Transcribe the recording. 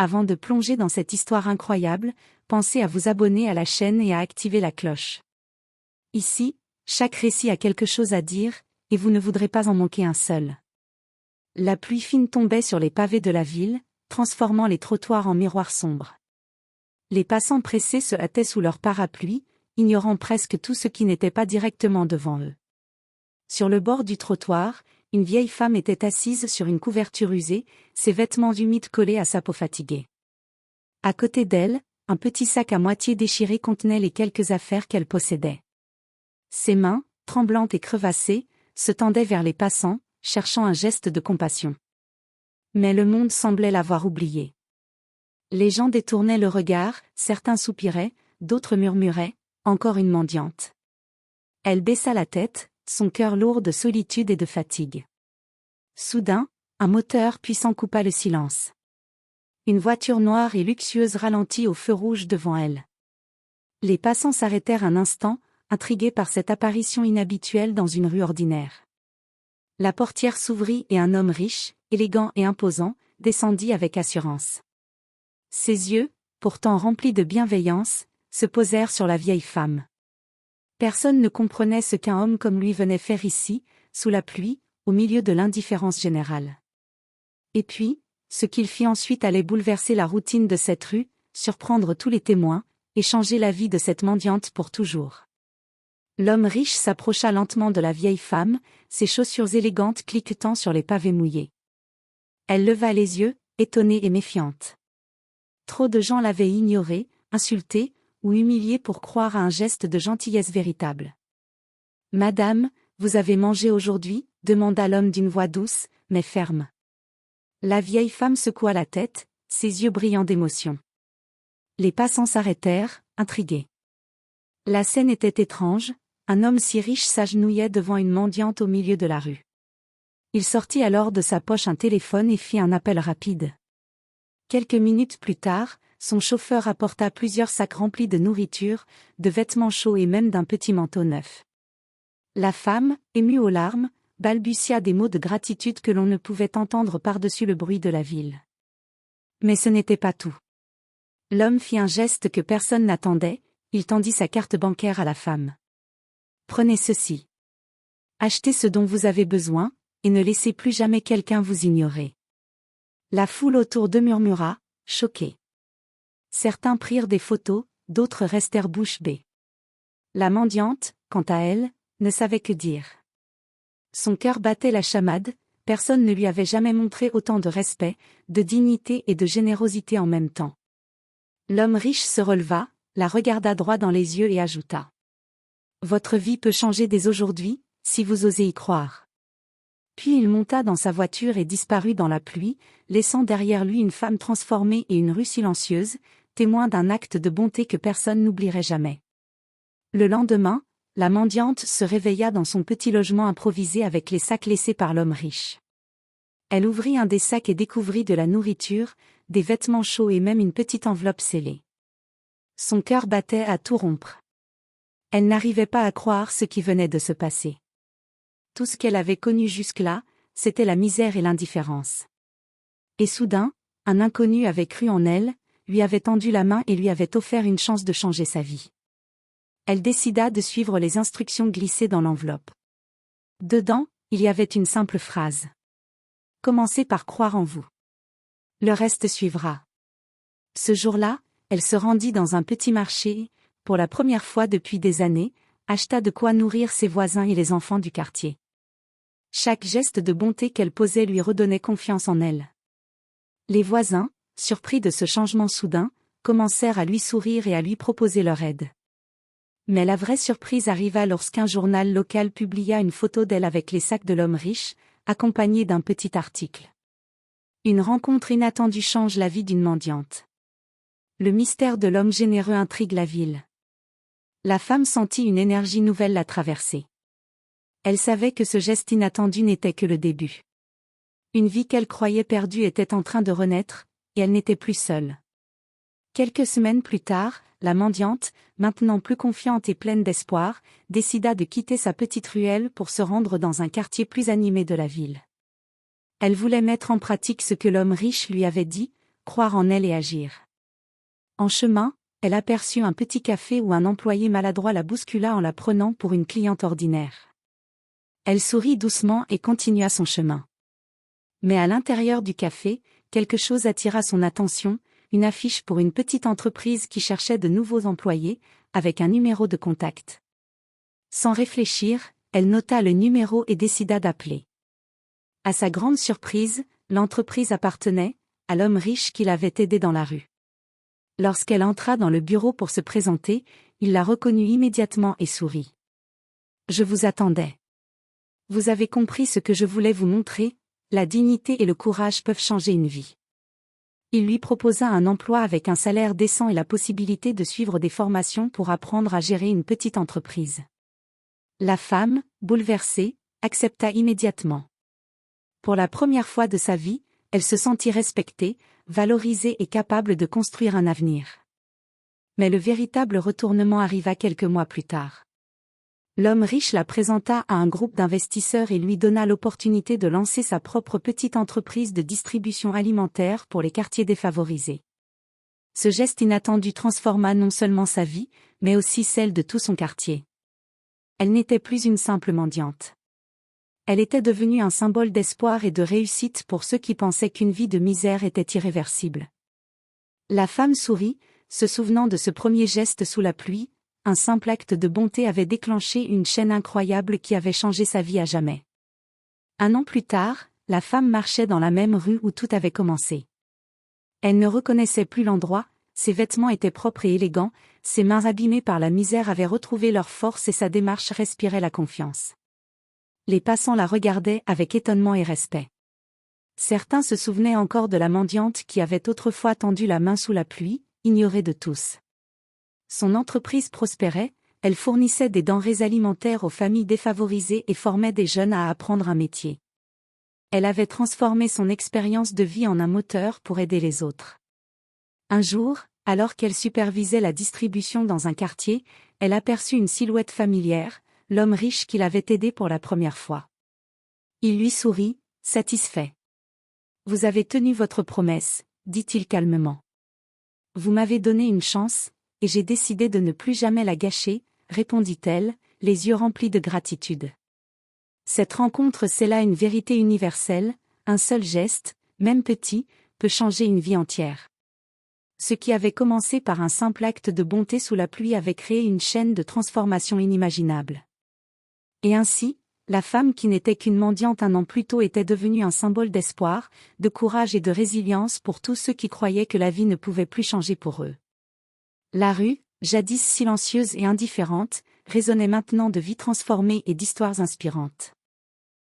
Avant de plonger dans cette histoire incroyable, pensez à vous abonner à la chaîne et à activer la cloche. Ici, chaque récit a quelque chose à dire, et vous ne voudrez pas en manquer un seul. La pluie fine tombait sur les pavés de la ville, transformant les trottoirs en miroirs sombres. Les passants pressés se hâtaient sous leurs parapluies, ignorant presque tout ce qui n'était pas directement devant eux. Sur le bord du trottoir, une vieille femme était assise sur une couverture usée, ses vêtements humides collés à sa peau fatiguée. À côté d'elle, un petit sac à moitié déchiré contenait les quelques affaires qu'elle possédait. Ses mains, tremblantes et crevassées, se tendaient vers les passants, cherchant un geste de compassion. Mais le monde semblait l'avoir oubliée. Les gens détournaient le regard, certains soupiraient, d'autres murmuraient, « Encore une mendiante ». Elle baissa la tête, son cœur lourd de solitude et de fatigue. Soudain, un moteur puissant coupa le silence. Une voiture noire et luxueuse ralentit au feu rouge devant elle. Les passants s'arrêtèrent un instant, intrigués par cette apparition inhabituelle dans une rue ordinaire. La portière s'ouvrit et un homme riche, élégant et imposant, descendit avec assurance. Ses yeux, pourtant remplis de bienveillance, se posèrent sur la vieille femme. Personne ne comprenait ce qu'un homme comme lui venait faire ici, sous la pluie, au milieu de l'indifférence générale. Et puis, ce qu'il fit ensuite allait bouleverser la routine de cette rue, surprendre tous les témoins, et changer la vie de cette mendiante pour toujours. L'homme riche s'approcha lentement de la vieille femme, ses chaussures élégantes cliquetant sur les pavés mouillés. Elle leva les yeux, étonnée et méfiante. Trop de gens l'avaient ignorée, insultée, ou humiliée pour croire à un geste de gentillesse véritable. « Madame, vous avez mangé aujourd'hui » demanda l'homme d'une voix douce, mais ferme. La vieille femme secoua la tête, ses yeux brillants d'émotion. Les passants s'arrêtèrent, intrigués. La scène était étrange, un homme si riche s'agenouillait devant une mendiante au milieu de la rue. Il sortit alors de sa poche un téléphone et fit un appel rapide. Quelques minutes plus tard, son chauffeur apporta plusieurs sacs remplis de nourriture, de vêtements chauds et même d'un petit manteau neuf. La femme, émue aux larmes, balbutia des mots de gratitude que l'on ne pouvait entendre par-dessus le bruit de la ville. Mais ce n'était pas tout. L'homme fit un geste que personne n'attendait, il tendit sa carte bancaire à la femme. « Prenez ceci. Achetez ce dont vous avez besoin, et ne laissez plus jamais quelqu'un vous ignorer. » La foule autour d'eux murmura, choquée. Certains prirent des photos, d'autres restèrent bouche bée. La mendiante, quant à elle, ne savait que dire. Son cœur battait la chamade, personne ne lui avait jamais montré autant de respect, de dignité et de générosité en même temps. L'homme riche se releva, la regarda droit dans les yeux et ajouta. « Votre vie peut changer dès aujourd'hui, si vous osez y croire. » Puis il monta dans sa voiture et disparut dans la pluie, laissant derrière lui une femme transformée et une rue silencieuse, témoin d'un acte de bonté que personne n'oublierait jamais. Le lendemain, la mendiante se réveilla dans son petit logement improvisé avec les sacs laissés par l'homme riche. Elle ouvrit un des sacs et découvrit de la nourriture, des vêtements chauds et même une petite enveloppe scellée. Son cœur battait à tout rompre. Elle n'arrivait pas à croire ce qui venait de se passer. Tout ce qu'elle avait connu jusque-là, c'était la misère et l'indifférence. Et soudain, un inconnu avait cru en elle, lui avait tendu la main et lui avait offert une chance de changer sa vie. Elle décida de suivre les instructions glissées dans l'enveloppe. Dedans, il y avait une simple phrase. « Commencez par croire en vous. Le reste suivra. » Ce jour-là, elle se rendit dans un petit marché et, pour la première fois depuis des années, acheta de quoi nourrir ses voisins et les enfants du quartier. Chaque geste de bonté qu'elle posait lui redonnait confiance en elle. Les voisins, surpris de ce changement soudain, commencèrent à lui sourire et à lui proposer leur aide. Mais la vraie surprise arriva lorsqu'un journal local publia une photo d'elle avec les sacs de l'homme riche, accompagnée d'un petit article. Une rencontre inattendue change la vie d'une mendiante. Le mystère de l'homme généreux intrigue la ville. La femme sentit une énergie nouvelle la traverser. Elle savait que ce geste inattendu n'était que le début. Une vie qu'elle croyait perdue était en train de renaître, et elle n'était plus seule. Quelques semaines plus tard, la mendiante, maintenant plus confiante et pleine d'espoir, décida de quitter sa petite ruelle pour se rendre dans un quartier plus animé de la ville. Elle voulait mettre en pratique ce que l'homme riche lui avait dit, croire en elle et agir. En chemin, elle aperçut un petit café où un employé maladroit la bouscula en la prenant pour une cliente ordinaire. Elle sourit doucement et continua son chemin. Mais à l'intérieur du café, quelque chose attira son attention, une affiche pour une petite entreprise qui cherchait de nouveaux employés, avec un numéro de contact. Sans réfléchir, elle nota le numéro et décida d'appeler. À sa grande surprise, l'entreprise appartenait à l'homme riche qui l'avait aidée dans la rue. Lorsqu'elle entra dans le bureau pour se présenter, il la reconnut immédiatement et sourit. « Je vous attendais. Vous avez compris ce que je voulais vous montrer, la dignité et le courage peuvent changer une vie. » Il lui proposa un emploi avec un salaire décent et la possibilité de suivre des formations pour apprendre à gérer une petite entreprise. La femme, bouleversée, accepta immédiatement. Pour la première fois de sa vie, elle se sentit respectée, valorisée et capable de construire un avenir. Mais le véritable retournement arriva quelques mois plus tard. L'homme riche la présenta à un groupe d'investisseurs et lui donna l'opportunité de lancer sa propre petite entreprise de distribution alimentaire pour les quartiers défavorisés. Ce geste inattendu transforma non seulement sa vie, mais aussi celle de tout son quartier. Elle n'était plus une simple mendiante. Elle était devenue un symbole d'espoir et de réussite pour ceux qui pensaient qu'une vie de misère était irréversible. La femme sourit, se souvenant de ce premier geste sous la pluie. Un simple acte de bonté avait déclenché une chaîne incroyable qui avait changé sa vie à jamais. 1 an plus tard, la femme marchait dans la même rue où tout avait commencé. Elle ne reconnaissait plus l'endroit, ses vêtements étaient propres et élégants, ses mains abîmées par la misère avaient retrouvé leur force et sa démarche respirait la confiance. Les passants la regardaient avec étonnement et respect. Certains se souvenaient encore de la mendiante qui avait autrefois tendu la main sous la pluie, ignorée de tous. Son entreprise prospérait, elle fournissait des denrées alimentaires aux familles défavorisées et formait des jeunes à apprendre un métier. Elle avait transformé son expérience de vie en un moteur pour aider les autres. Un jour, alors qu'elle supervisait la distribution dans un quartier, elle aperçut une silhouette familière, l'homme riche qui l'avait aidée pour la première fois. Il lui sourit, satisfait. « Vous avez tenu votre promesse, » dit-il calmement. « Vous m'avez donné une chance, et j'ai décidé de ne plus jamais la gâcher, » répondit-elle, les yeux remplis de gratitude. Cette rencontre scella une vérité universelle, un seul geste, même petit, peut changer une vie entière. Ce qui avait commencé par un simple acte de bonté sous la pluie avait créé une chaîne de transformation inimaginable. Et ainsi, la femme qui n'était qu'une mendiante 1 an plus tôt était devenue un symbole d'espoir, de courage et de résilience pour tous ceux qui croyaient que la vie ne pouvait plus changer pour eux. La rue, jadis silencieuse et indifférente, résonnait maintenant de vies transformées et d'histoires inspirantes.